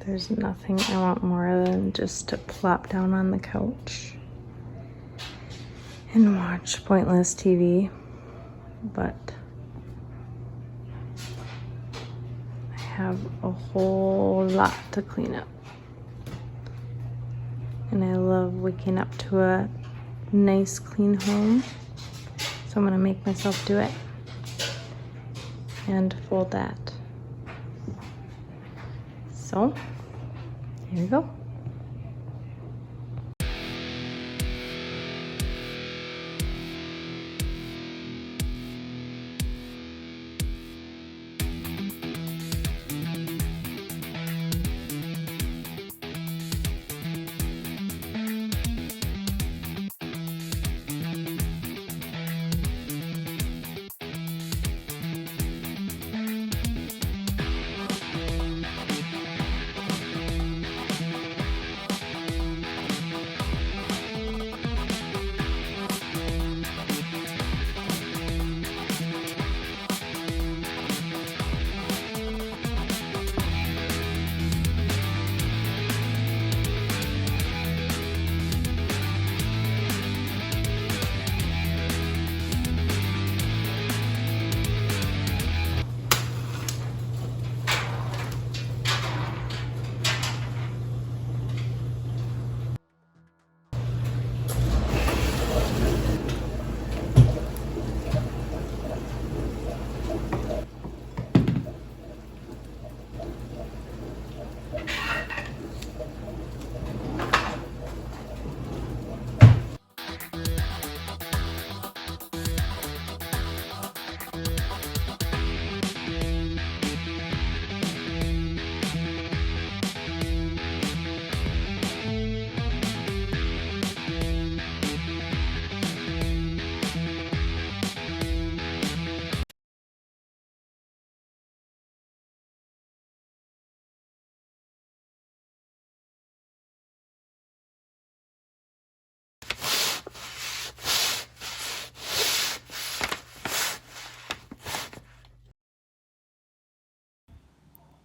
There's nothing I want more than just to plop down on the couch and watch pointless TV, but I have a whole lot to clean up. And I love waking up to a nice clean home, so I'm gonna make myself do it and fold that. So here we go.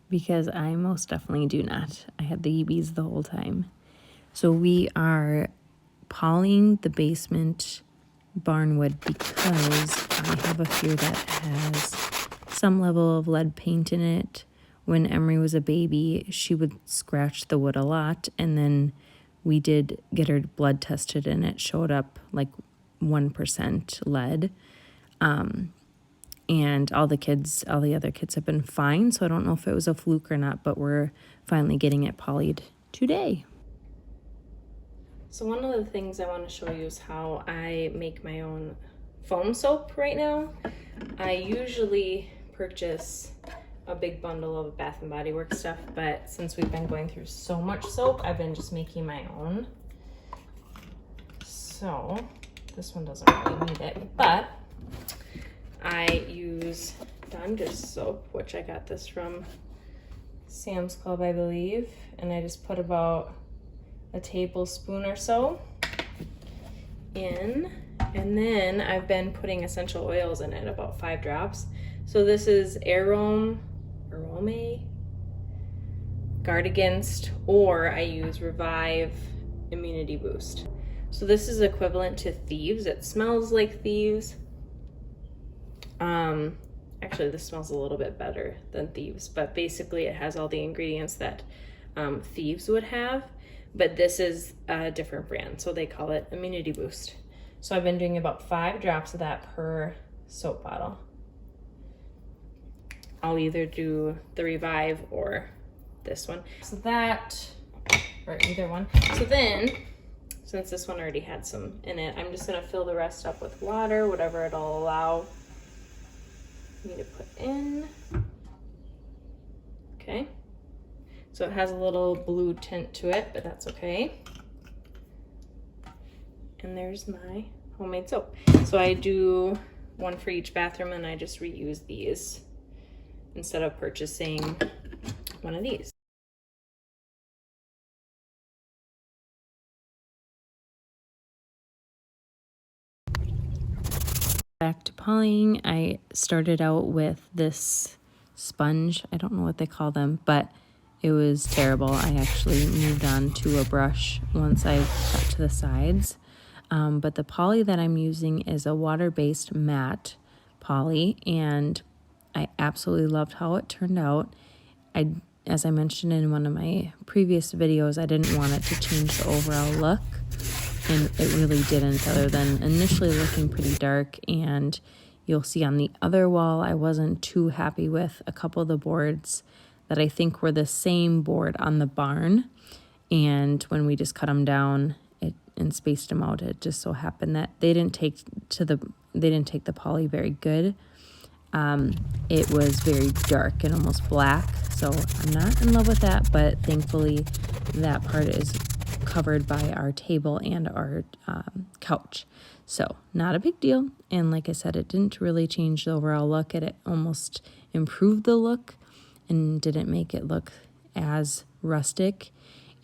Because I most definitely do not. I had the EBs the whole time. So we are polying the basement barnwood because I have a fear that has some level of lead paint in it. When Emery was a baby, she would scratch the wood a lot, and then we did get her blood tested and it showed up like 1% lead. And all the other kids have been fine, so I don't know if it was a fluke or not, but we're finally getting it polyed today. So one of the things I want to show you is how I make my own foam soap right now. I usually purchase a big bundle of Bath and Body Works stuff, but since we've been going through so much soap, I've been just making my own. So this one doesn't really need it, but I use Dawn Dish soap, which I got this from Sam's Club, I believe, and I just put about a tablespoon or so in, and then I've been putting essential oils in it, about 5 drops. So this is Arome, Guard Against, or I use Revive Immunity Boost. So this is equivalent to Thieves. It smells like Thieves. Actually this smells a little bit better than Thieves, but basically it has all the ingredients that Thieves would have, but this is a different brand, so they call it Immunity Boost. So I've been doing about 5 drops of that per soap bottle. I'll either do the Revive or this one. So that, or either one. So then, since this one already had some in it, I'm just gonna fill the rest up with water, whatever it'll allow me to put in. Okay, so it has a little blue tint to it, but that's okay. And there's my homemade soap. So I do one for each bathroom, and I just reuse these instead of purchasing one of these. Back to polying, I started out with this sponge. I don't know what they call them, but It was terrible. I actually moved on to a brush once I got to the sides. But the poly that I'm using is a water-based matte poly, and I absolutely loved how it turned out. As I mentioned in one of my previous videos, I didn't want it to change the overall look, and it really didn't, other than initially looking pretty dark. And you'll see on the other wall, I wasn't too happy with a couple of the boards that I think were the same board on the barn. And when we just cut them down and spaced them out, it just so happened that they didn't take the poly very good. It was very dark and almost black, so I'm not in love with that, but thankfully that part is covered by our table and our couch, so not a big deal. And like I said, it didn't really change the overall look. It almost improved the look and didn't make it look as rustic.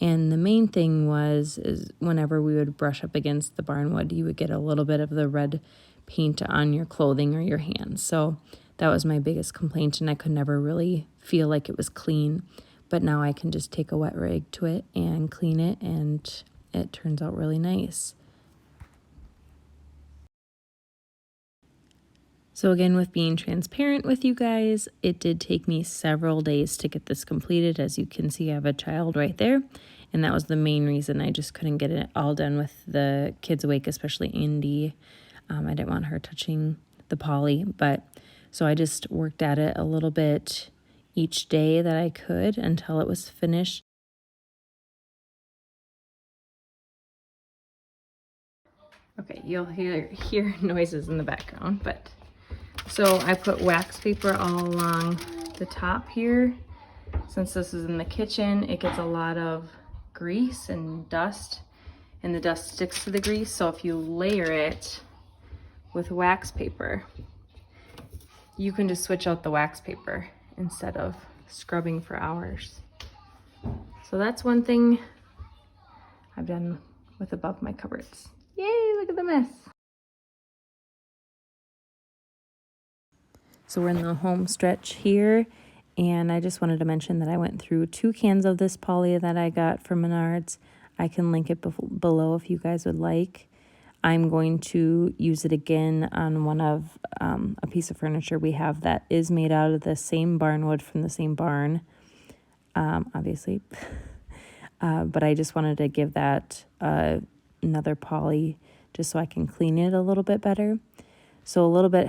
And the main thing is whenever we would brush up against the barnwood, you would get a little bit of the red paint on your clothing or your hands. So that was my biggest complaint, and I could never really feel like it was clean. But now I can just take a wet rag to it and clean it, and it turns out really nice. So again, with being transparent with you guys, it did take me several days to get this completed. As you can see, I have a child right there, and that was the main reason I just couldn't get it all done with the kids awake, especially Indy. I didn't want her touching the poly, but so I just worked at it a little bit each day that I could until it was finished. Okay, you'll hear noises in the background, but so I put wax paper all along the top here. Since this is in the kitchen, it gets a lot of grease and dust, and the dust sticks to the grease. So if you layer it with wax paper, you can just switch out the wax paper instead of scrubbing for hours. So that's one thing I've done with above my cupboards. Yay, look at the mess. So we're in the home stretch here, and I just wanted to mention that I went through 2 cans of this poly that I got from Menards. I can link it below if you guys would like. I'm going to use it again on one of a piece of furniture we have that is made out of the same barnwood from the same barn, obviously. But I just wanted to give that another poly just so I can clean it a little bit better. So a little bit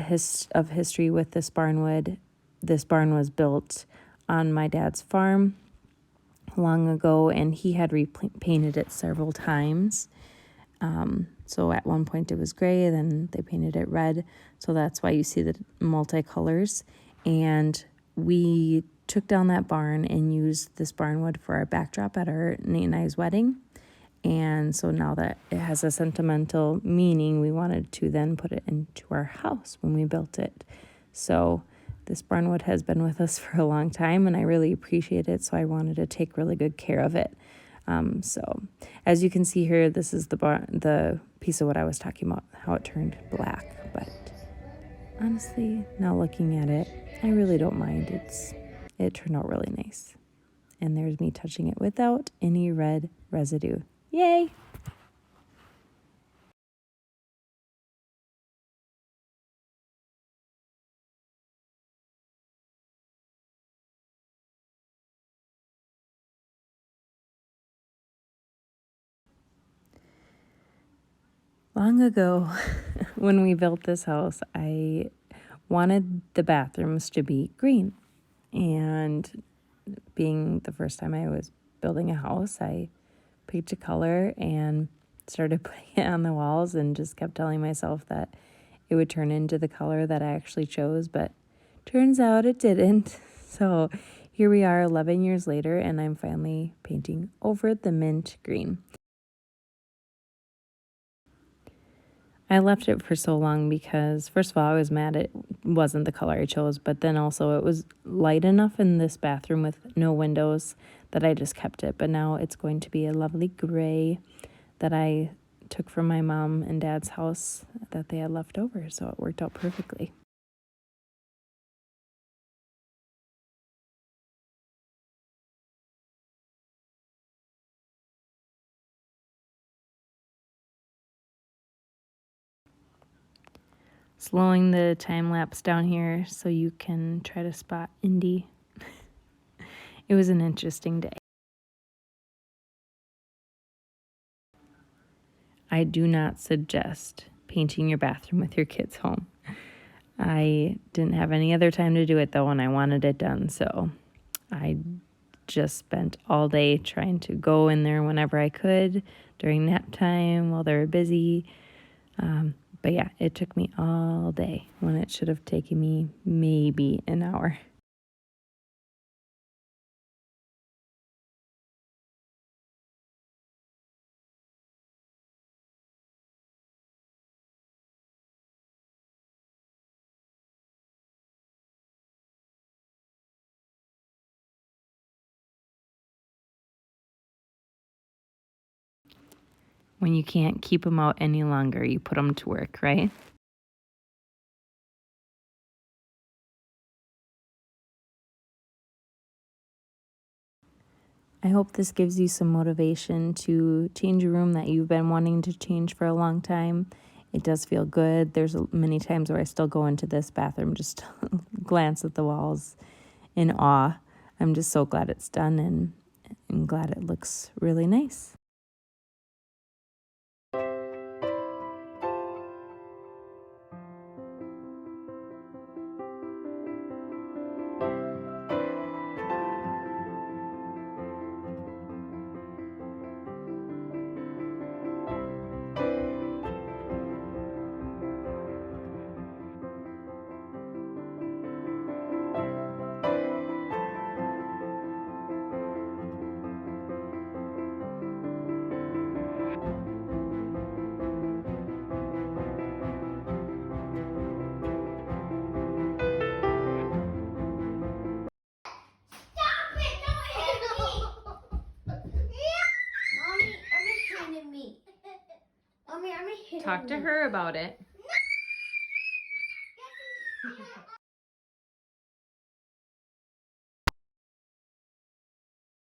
of history with this barnwood. This barn was built on my dad's farm long ago, and he had repainted it several times. So at one point it was gray, then they painted it red. So that's why you see the multicolors. And we took down that barn and used this barnwood for our backdrop at our Nate and I's wedding. And so now that it has a sentimental meaning, we wanted to then put it into our house when we built it. So this barnwood has been with us for a long time, and I really appreciate it. So I wanted to take really good care of it. So as you can see here, this is the piece of what I was talking about, how it turned black. But honestly, now looking at it, I really don't mind. It turned out really nice. And there's me touching it without any red residue. Yay! Long ago, when we built this house, I wanted the bathrooms to be green. And being the first time I was building a house, I picked a color and started putting it on the walls and just kept telling myself that it would turn into the color that I actually chose, but turns out it didn't. So here we are 11 years later, and I'm finally painting over the mint green. I left it for so long because, first of all, I was mad it wasn't the color I chose, but then also it was light enough in this bathroom with no windows that I just kept it. But now it's going to be a lovely gray that I took from my mom and dad's house that they had left over, so it worked out perfectly. slowing the time lapse down here so you can try to spot Indy. It was an interesting day. I do not suggest painting your bathroom with your kids home. I didn't have any other time to do it though, and I wanted it done, so I just spent all day trying to go in there whenever I could during nap time while they were busy. But yeah, it took me all day when it should have taken me maybe an hour. When you can't keep them out any longer, you put them to work, right? I hope this gives you some motivation to change a room that you've been wanting to change for a long time. It does feel good. There's many times where I still go into this bathroom just to glance at the walls in awe. I'm just so glad it's done and glad it looks really nice. Talk to her about it.